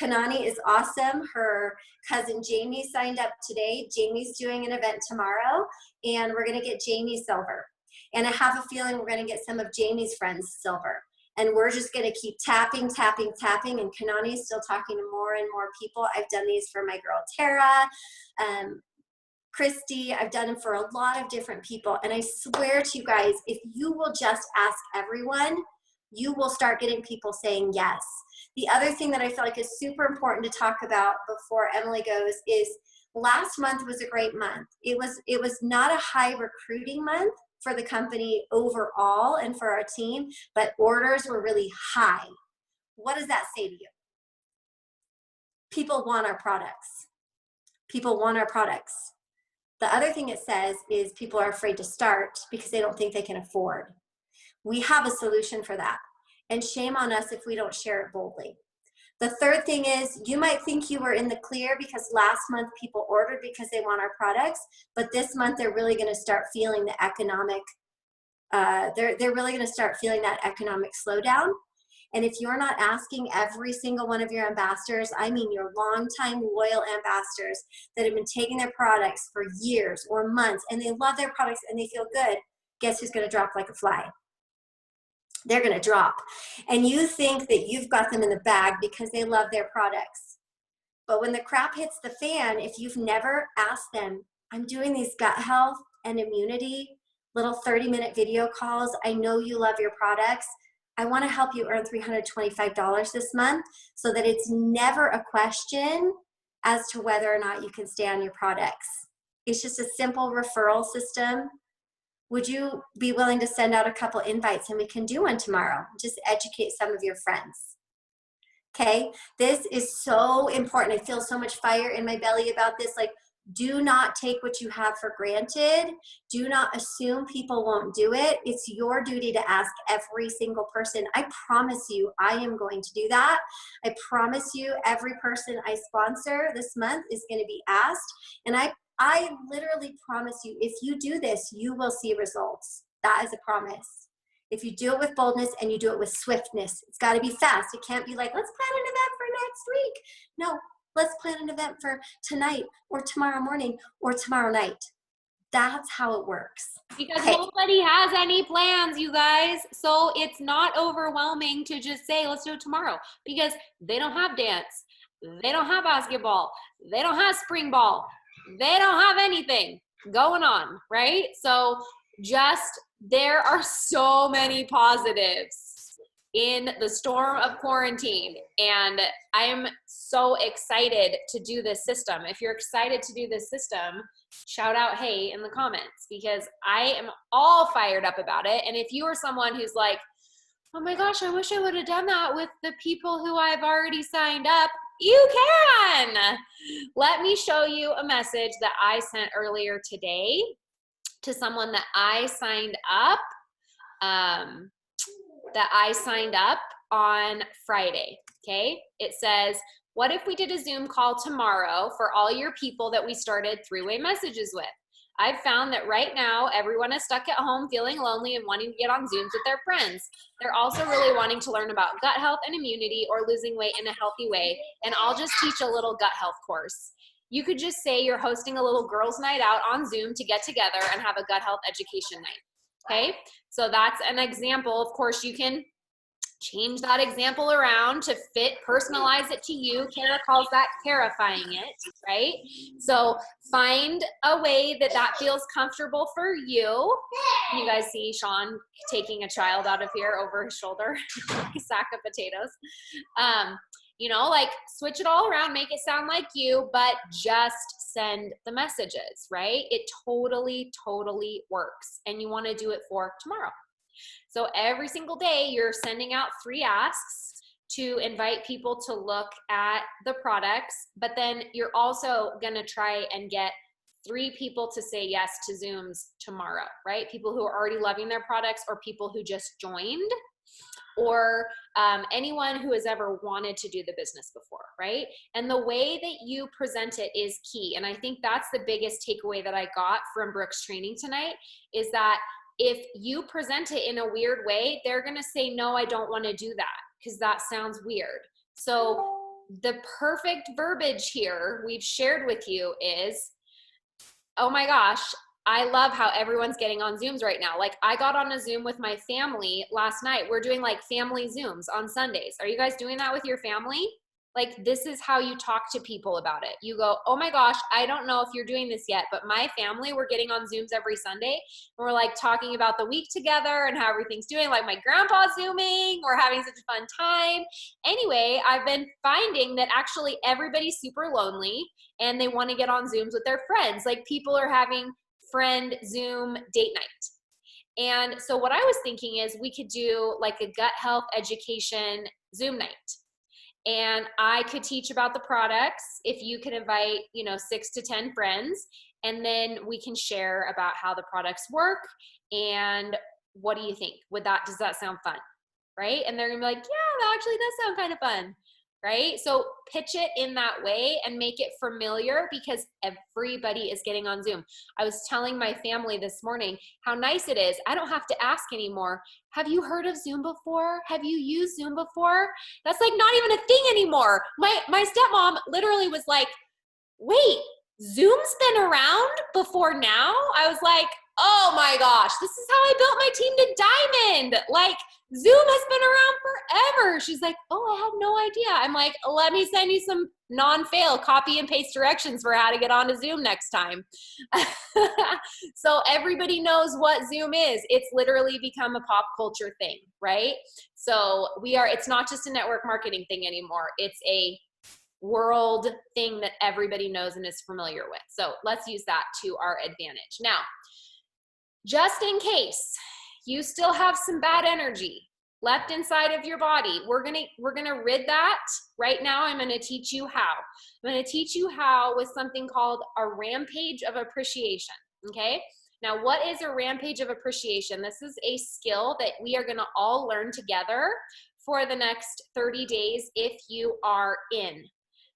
Kanani is awesome. Her cousin Jamie signed up today. Jamie's doing an event tomorrow, and we're going to get Jamie silver. And I have a feeling we're going to get some of Jamie's friends silver. And we're just going to keep tapping, tapping, tapping. And Kanani is still talking to more and more people. I've done these for my girl Tara, Christy. I've done them for a lot of different people. And I swear to you guys, if you will just ask everyone, you will start getting people saying yes. The other thing that I feel like is super important to talk about before Emily goes is last month was a great month. It was not a high recruiting month for the company overall and for our team, but orders were really high. What does that say to you? People want our products. People want our products. The other thing it says is people are afraid to start because they don't think they can afford. We have a solution for that. And shame on us if we don't share it boldly. The third thing is you might think you were in the clear because last month people ordered because they want our products, but this month they're really going to start feeling the economic, they're really going to start feeling that economic slowdown. And if you're not asking every single one of your ambassadors, I mean your longtime loyal ambassadors that have been taking their products for years or months and they love their products and they feel good, guess who's going to drop like a fly? They're going to drop. And you think that you've got them in the bag because they love their products. But when the crap hits the fan, if you've never asked them, I'm doing these gut health and immunity, little 30-minute video calls. I know you love your products. I want to help you earn $325 this month so that it's never a question as to whether or not you can stay on your products. It's just a simple referral system. Would you be willing to send out a couple invites and we can do one tomorrow? Just educate some of your friends. Okay, this is so important. I feel so much fire in my belly about this. Like, do not take what you have for granted. Do not assume people won't do it. It's your duty to ask every single person. I promise you, I am going to do that. I promise you, every person I sponsor this month is going to be asked. And I literally promise you, if you do this, you will see results. That is a promise. If you do it with boldness and you do it with swiftness, it's got to be fast. It can't be like, let's plan an event for next week. No, let's plan an event for tonight or tomorrow morning or tomorrow night. That's how it works. Because nobody has any plans, you guys. So it's not overwhelming to just say, let's do it tomorrow, because they don't have dance. They don't have basketball. They don't have spring ball. They don't have anything going on, right? So there are so many positives in the storm of quarantine, and I'm so excited to do this system. If you're excited to do this system, shout out hey in the comments, because I am all fired up about it. And if you are someone who's like, oh my gosh, I wish I would have done that with the people who I've already signed up, you can. Let me show you a message that I sent earlier today to someone that I signed up on Friday. Okay, it says, what if we did a Zoom call tomorrow for all your people that we started three-way messages with? I've found that right now everyone is stuck at home feeling lonely and wanting to get on Zooms with their friends. They're also really wanting to learn about gut health and immunity or losing weight in a healthy way, and I'll just teach a little gut health course. You could just say you're hosting a little girls' night out on Zoom to get together and have a gut health education night. Okay, so that's an example. Of course, you can change that example around to fit, personalize it to you. Kara calls that carifying it, right? So find a way that feels comfortable for you. You guys see Sean taking a child out of here over his shoulder, like a sack of potatoes. Like switch it all around, make it sound like you, but just send the messages, right? It totally, totally works. And you want to do it for tomorrow. So every single day you're sending out 3 asks to invite people to look at the products, but then you're also going to try and get 3 people to say yes to Zooms tomorrow, right? People who are already loving their products, or people who just joined, or anyone who has ever wanted to do the business before, right? And the way that you present it is key. And I think that's the biggest takeaway that I got from Brooke's training tonight, is that if you present it in a weird way, they're gonna say, no, I don't wanna do that, because that sounds weird. So the perfect verbiage here we've shared with you is, oh my gosh, I love how everyone's getting on Zooms right now. Like, I got on a Zoom with my family last night. We're doing like family Zooms on Sundays. Are you guys doing that with your family? Like, this is how you talk to people about it. You go, oh my gosh, I don't know if you're doing this yet, but my family, we're getting on Zooms every Sunday. And we're like talking about the week together and how everything's doing. Like, my grandpa's Zooming. We're having such a fun time. Anyway, I've been finding that actually everybody's super lonely and they want to get on Zooms with their friends. Like, people are having friend Zoom date night. And so what I was thinking is we could do like a gut health education Zoom night. And I could teach about the products. If you could invite, 6 to 10 friends, and then we can share about how the products work. And what do you think? Does that sound fun? Right? And they're gonna be like, yeah, that actually does sound kind of fun. Right? So pitch it in that way and make it familiar, because everybody is getting on Zoom. I was telling my family this morning how nice it is. I don't have to ask anymore. Have you heard of Zoom before? Have you used Zoom before? That's like not even a thing anymore. My stepmom literally was like, wait, Zoom's been around before now? I was like, oh my gosh, this is how I built my team to diamond. Like, Zoom has been around forever. She's like, oh, I had no idea. I'm like, let me send you some non-fail copy and paste directions for how to get onto Zoom next time. So everybody knows what Zoom is. It's literally become a pop culture thing, right? So it's not just a network marketing thing anymore. It's a world thing that everybody knows and is familiar with. So let's use that to our advantage. Now, just in case you still have some bad energy, left inside of your body. We're gonna rid that. Right now, I'm gonna teach you how. I'm gonna teach you how with something called a rampage of appreciation, okay? Now, what is a rampage of appreciation? This is a skill that we are gonna all learn together for the next 30 days if you are in.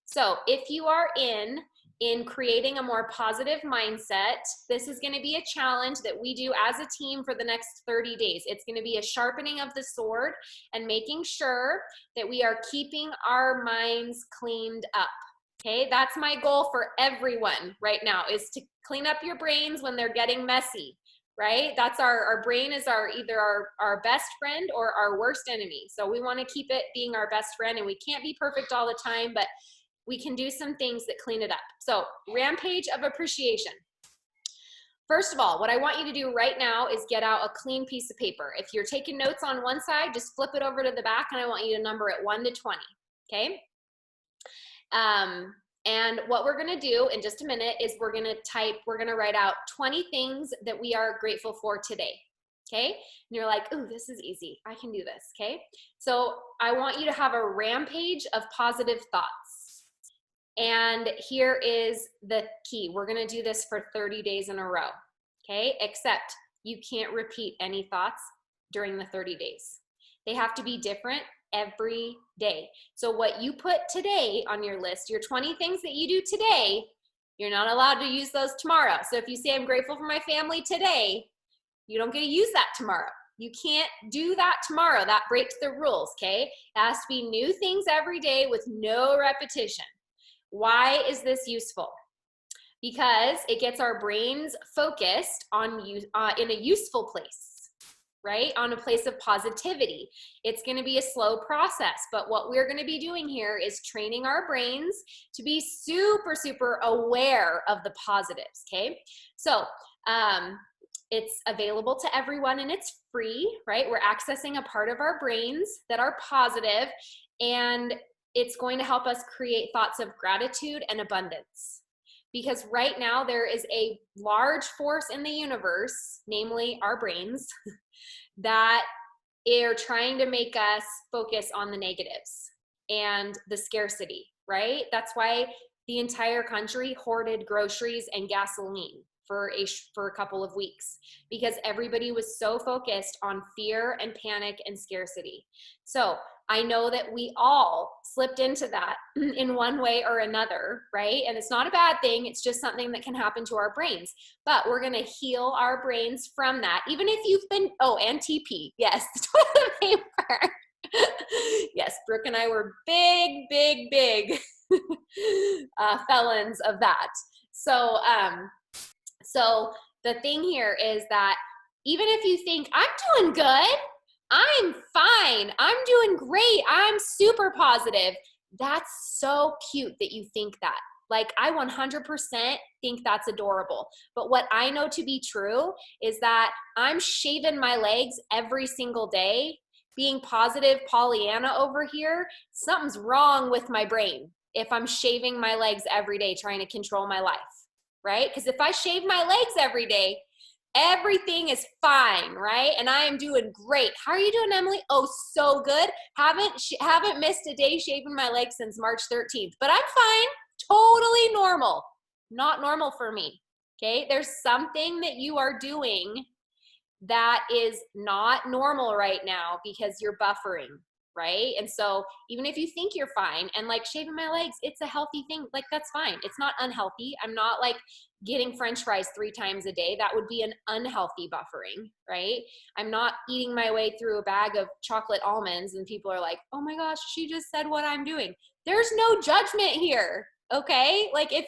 So if you are in creating a more positive mindset, this is going to be a challenge that we do as a team for the next 30 days. It's going to be a sharpening of the sword and making sure that we are keeping our minds cleaned up. Okay, that's my goal for everyone right now, is to clean up your brains when they're getting messy, right? That's our brain is either our best friend or our worst enemy. So we want to keep it being our best friend, and we can't be perfect all the time, but we can do some things that clean it up. So, rampage of appreciation. First of all, what I want you to do right now is get out a clean piece of paper. If you're taking notes on one side, just flip it over to the back, and I want you to number it 1 to 20, okay? And what we're gonna do in just a minute is we're gonna write out 20 things that we are grateful for today, okay? And you're like, ooh, this is easy, I can do this, okay? So I want you to have a rampage of positive thoughts. And here is the key. We're gonna do this for 30 days in a row, okay? Except you can't repeat any thoughts during the 30 days. They have to be different every day. So what you put today on your list, your 20 things that you do today, you're not allowed to use those tomorrow. So if you say, I'm grateful for my family today, you don't get to use that tomorrow. You can't do that tomorrow. That breaks the rules, okay? It has to be new things every day with no repetition. Why is this useful? Because it gets our brains focused on in a useful place, right? On a place of positivity. It's going to be a slow process, but what we're going to be doing here is training our brains to be super, super aware of the positives, okay? So, it's available to everyone and it's free, right? We're accessing a part of our brains that are positive, and it's going to help us create thoughts of gratitude and abundance. Because right now there is a large force in the universe, namely our brains, that are trying to make us focus on the negatives and the scarcity, right? That's why the entire country hoarded groceries and gasoline for a couple of weeks, because everybody was so focused on fear and panic and scarcity. So I know that we all slipped into that in one way or another, right? And it's not a bad thing. It's just something that can happen to our brains. But we're going to heal our brains from that. Even if you've been, and TP. Yes, the toilet paper. Yes, Brooke and I were big felons of that. So the thing here is that even if you think, I'm doing good, I'm fine, I'm doing great, I'm super positive, that's so cute that you think that. Like, I 100% think that's adorable. But what I know to be true is that I'm shaving my legs every single day, being positive Pollyanna over here. Something's wrong with my brain if I'm shaving my legs every day trying to control my life, right? Because if I shave my legs every day, everything is fine, right? And I am doing great. How are you doing, Emily? Oh, so good. Haven't missed a day shaving my legs since March 13th, but I'm fine. Totally normal. Not normal for me, okay? There's something that you are doing that is not normal right now because you're buffering, right? And so even if you think you're fine, and like shaving my legs, it's a healthy thing. Like, that's fine. It's not unhealthy. I'm not like getting French fries 3 times a day. That would be an unhealthy buffering, right? I'm not eating my way through a bag of chocolate almonds and people are like, oh my gosh, she just said what I'm doing. There's no judgment here, okay? Like, if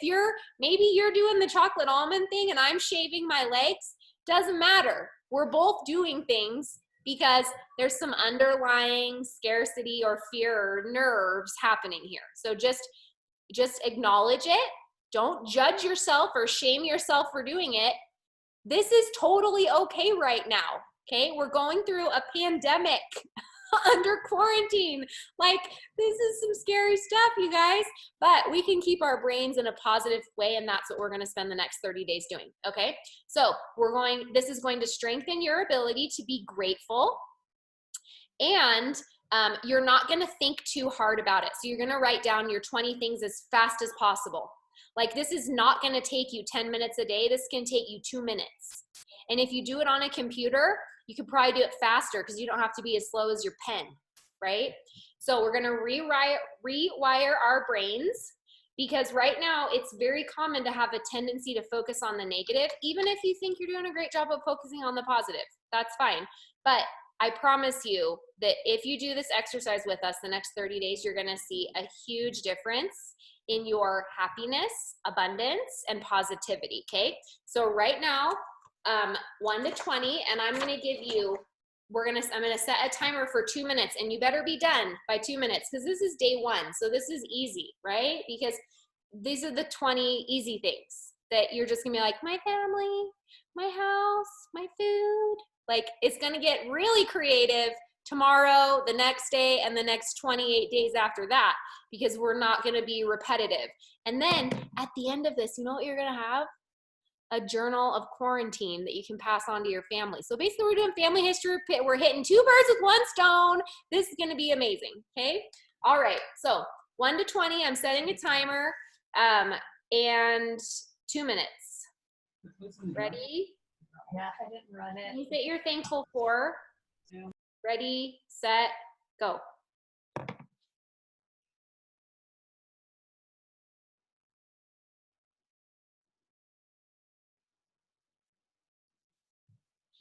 maybe you're doing the chocolate almond thing and I'm shaving my legs, doesn't matter. We're both doing things because there's some underlying scarcity or fear or nerves happening here. So just acknowledge it. Don't judge yourself or shame yourself for doing it. This is totally okay right now, okay? We're going through a pandemic under quarantine. Like, this is some scary stuff, you guys, but we can keep our brains in a positive way, and that's what we're going to spend the next 30 days doing, okay? So this is going to strengthen your ability to be grateful And you're not going to think too hard about it. So you're going to write down your 20 things as fast as possible. Like, this is not going to take you 10 minutes a day. This can take you 2 minutes. And if you do it on a computer, you could probably do it faster because you don't have to be as slow as your pen, right? So we're going to rewire our brains, because right now it's very common to have a tendency to focus on the negative, even if you think you're doing a great job of focusing on the positive. That's fine. But I promise you that if you do this exercise with us the next 30 days, you're going to see a huge difference in your happiness, abundance, and positivity, okay? So right now, 1 to 20, and I'm going to give you, I'm going to set a timer for 2 minutes, and you better be done by 2 minutes, because this is day 1. So this is easy, right? Because these are the 20 easy things that you're just going to be like, my family, my house, my food. Like, it's going to get really creative tomorrow, the next day, and the next 28 days after that, because we're not going to be repetitive. And then at the end of this, you know what you're going to have? A journal of quarantine that you can pass on to your family. So basically, we're doing family history. We're hitting 2 birds with 1 stone. This is going to be amazing. Okay. All right. So 1 to 20, I'm setting a timer, and 2 minutes. Ready? Yeah, I didn't run it. Things that you're thankful for. Yeah. Ready, set, go.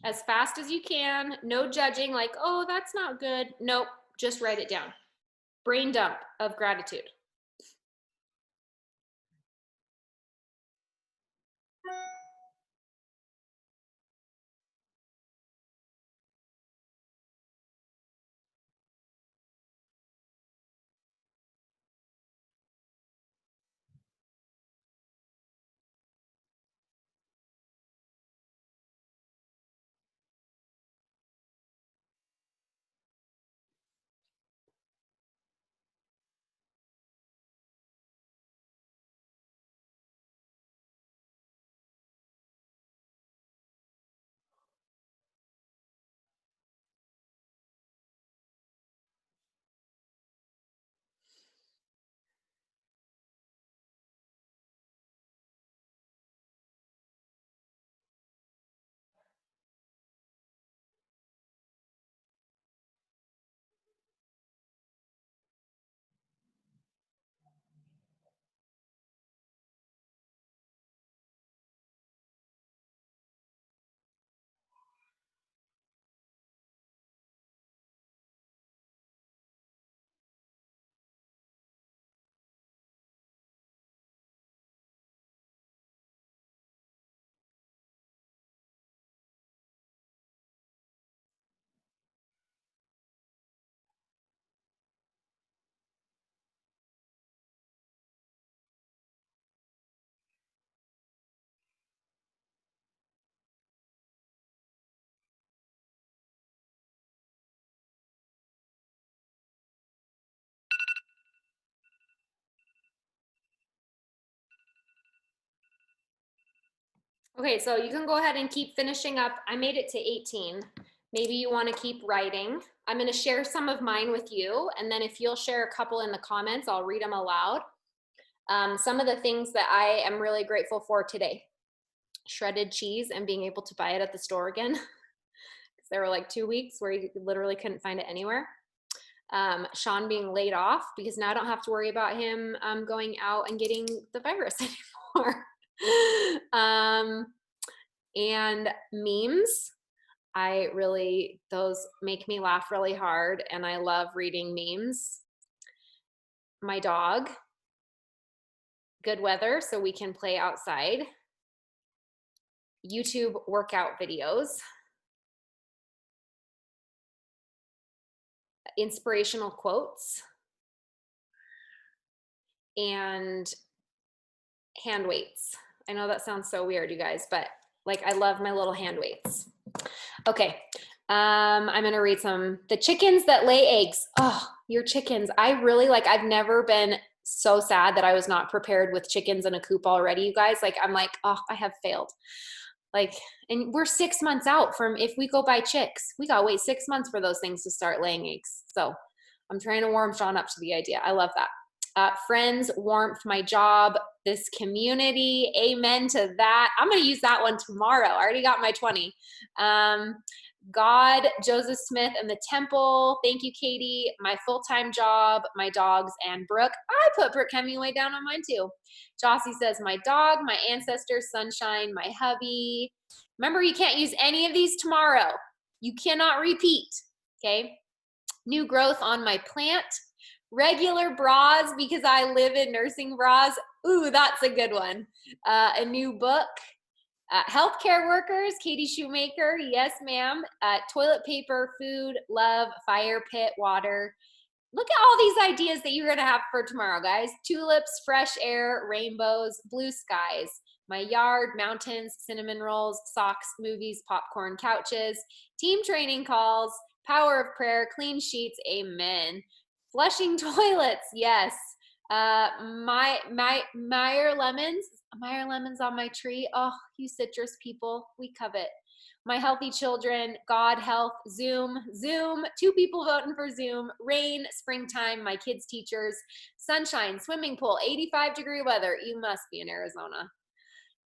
As fast as you can, no judging, like, oh, that's not good. Nope, just write it down. Brain dump of gratitude. Okay, so you can go ahead and keep finishing up. I made it to 18. Maybe you want to keep writing. I'm going to share some of mine with you, and then if you'll share a couple in the comments, I'll read them aloud. Some of the things that I am really grateful for today: shredded cheese and being able to buy it at the store again, because there were like 2 weeks where you literally couldn't find it anywhere. Sean being laid off, because now I don't have to worry about him going out and getting the virus anymore. And memes, those make me laugh really hard, and I love reading memes. My dog, good weather so we can play outside. YouTube workout videos, inspirational quotes, and hand weights. I know that sounds so weird, you guys, but like, I love my little hand weights. Okay, I'm gonna read some. The chickens that lay eggs. Oh, your chickens. I've never been so sad that I was not prepared with chickens in a coop already, you guys. Like, I'm like, oh, I have failed. Like, and we're 6 months out from, if we go buy chicks, we gotta wait 6 months for those things to start laying eggs. So I'm trying to warm Sean up to the idea. I love that. Friends, warmth, my job, this community. Amen to that. I'm going to use that one tomorrow. I already got my 20. God, Joseph Smith, and the temple. Thank you, Katie. My full-time job, my dogs, and Brooke. I put Brooke Hemingway down on mine too. Jossie says, my dog, my ancestors, sunshine, my hubby. Remember, you can't use any of these tomorrow. You cannot repeat, okay? New growth on my plant. Regular bras, because I live in nursing bras. Ooh, that's a good one. A new book. Healthcare workers, Katie Shoemaker, yes ma'am. Toilet paper, food, love, fire pit, water. Look at all these ideas that you're gonna have for tomorrow, guys. Tulips, fresh air, rainbows, blue skies, my yard, mountains, cinnamon rolls, socks, movies, popcorn, couches, team training calls, power of prayer, clean sheets, amen. Flushing toilets, yes. Meyer lemons on my tree. Oh, you citrus people, we covet. My healthy children, God, health, Zoom, 2 people voting for Zoom, rain, springtime, my kids' teachers, sunshine, swimming pool, 85-degree weather. You must be in Arizona.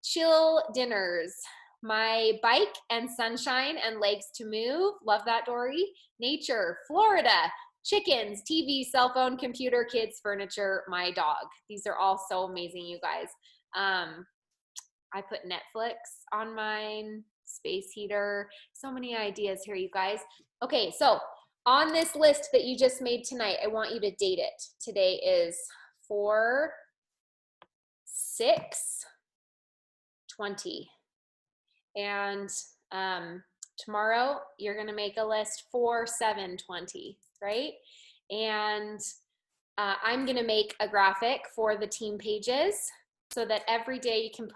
Chill dinners, my bike and sunshine and legs to move. Love that, Dory. Nature, Florida. Chickens, TV, cell phone, computer, kids, furniture, my dog. These are all so amazing, you guys. I put Netflix on mine, space heater, so many ideas here, you guys. Okay, so on this list that you just made tonight, I want you to date it. Today is 4/6/20. And tomorrow, you're gonna make a list 4/7/20. Right? And I'm gonna make a graphic for the team pages so that every day you can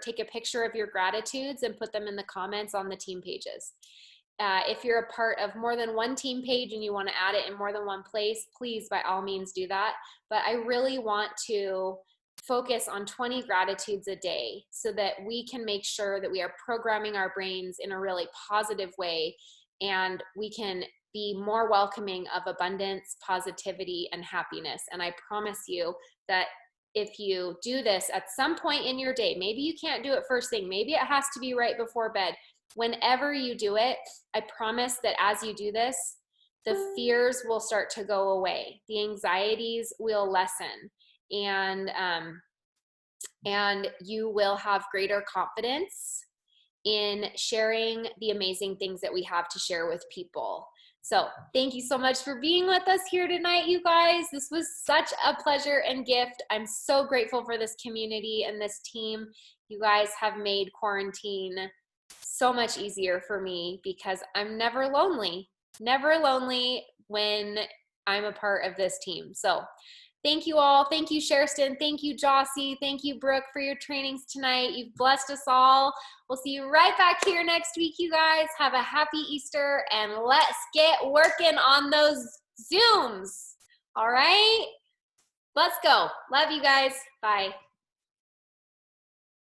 take a picture of your gratitudes and put them in the comments on the team pages. If you're a part of more than one team page and you want to add it in more than one place, please by all means do that. But I really want to focus on 20 gratitudes a day so that we can make sure that we are programming our brains in a really positive way, and we can be more welcoming of abundance, positivity, and happiness. And I promise you that if you do this at some point in your day, maybe you can't do it first thing, maybe it has to be right before bed. Whenever you do it, I promise that as you do this, the fears will start to go away. The anxieties will lessen, and you will have greater confidence in sharing the amazing things that we have to share with people. So thank you so much for being with us here tonight, you guys. This was such a pleasure and gift. I'm so grateful for this community and this team. You guys have made quarantine so much easier for me because I'm never lonely when I'm a part of this team. So thank you all. Thank you, Sherston. Thank you, Jossie. Thank you, Brooke, for your trainings tonight. You've blessed us all. We'll see you right back here next week, you guys. Have a happy Easter, and let's get working on those Zooms. All right? Let's go. Love you guys. Bye.